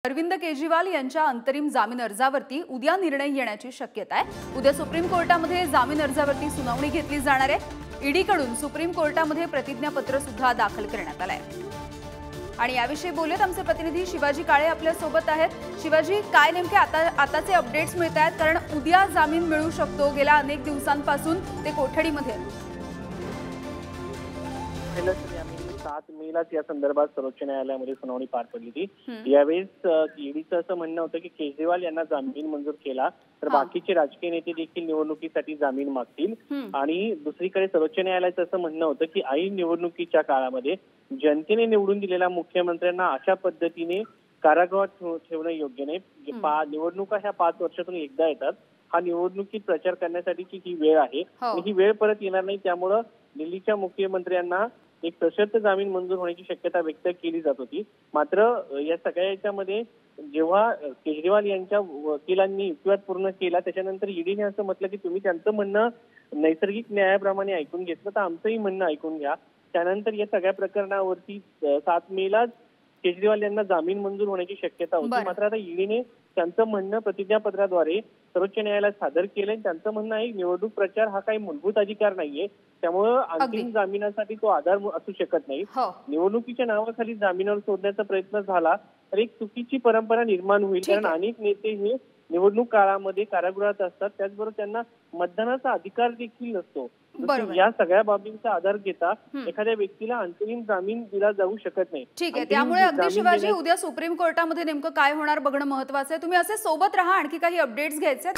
अरविंद केजरीवाल यांच्या अंतरिम जामीन अर्जावरती उद्या निर्णय येण्याची शक्यता आहे। उद्या सुप्रीम कोर्टामध्ये जामीन अर्जावरती सुनावणी घेतली जाणार आहे। ईडीकडून सुप्रीम कोर्टामध्ये प्रतिज्ञापत्र सुद्धा दाखल करण्यात आले आहे। आणि याविषयी बोलत आमचे प्रतिनिधी शिवाजी काळे आपल्या सोबत आहेत। शिवाजी, काय नेमके आताचे अपडेट्स मिळत आहेत? कारण उद्या जामीन मिळू शकतो, गेल्या अनेक दिवसांपासून ते कोठडीमध्ये आहेत। 7 मेलाच या संदर्भात सर्वोच्च न्यायालयामध्ये सुनावणी पार पडली होती। यावेळेस ईडीचं असं म्हणणं होतं की केजरीवाल यांना जामीन मंजूर केला तर बाकीचे राजकीय नेते देखील निवडणुकीसाठी जामीन मागतील। आणि दुसरीकडे सर्वोच्च न्यायालयाचं असं म्हणणं होतं की ऐन निवडणुकीच्या काळामध्ये जनतेने निवडून दिलेल्या मुख्यमंत्र्यांना अशा पद्धतीने कारागृहात ठेवणं योग्य नाही। निवडणुका ह्या 5 वर्षातून एकदा येतात। हा निवडणुकीत प्रचार करण्यासाठीची ही वेळ आहे, ही वेळ परत येणार नाही। त्यामुळे दिल्लीच्या मुख्यमंत्र्यांना एक सशर्त जामीन मंजूर होण्याची शक्यता व्यक्त केली जात होती। मात्र या सगळ्या याच्यामध्ये जेव्हा केजरीवाल यांच्या वकिलांनी युक्तिवाद पूर्ण केला त्याच्यानंतर ईडीने असं म्हटलं की तुम्ही त्यांचं म्हणणं नैसर्गिक न्यायाप्रमाणे ऐकून घेतलं तर आमचंही म्हणणं ऐकून घ्या। त्यानंतर या सगळ्या प्रकरणावरती 7 मेलाच केजरीवाल यांना जामीन मंजूर होण्याची शक्यता होती। मात्र आता ईडीने त्यांचं म्हणणं प्रतिज्ञापत्राद्वारे सर्वोच्च न्यायालयात सादर केलंय। त्यांचं म्हणणं आहे निवडणूक प्रचार हा काही मूलभूत अधिकार नाहीये, त्यामुळे अंतिम जामिनासाठी तो आधार असू शकत नाही। निवडणुकीच्या नावाखाली जामिनावर सोडण्याचा प्रयत्न झाला तर एक चुकीची परंपरा निर्माण होईल, कारण अनेक नेते हे निवडणूक काळामध्ये कारागृहात असतात, त्याचबरोबर त्यांना मतदानाचा अधिकार देखील नसतो। या सगळ्या बाबींचा आधार घेता एखाद्या व्यक्तीला अंतरिम जामीन दिला जाऊ शकत नाही। ठीक आहे, त्यामुळे अगदी शिवाजी, उद्या सुप्रीम कोर्टामध्ये नेमकं काय होणार बघणं महत्त्वाचं आहे। तुम्ही असे सोबत राहा, आणखी काही अपडेट्स घ्यायचे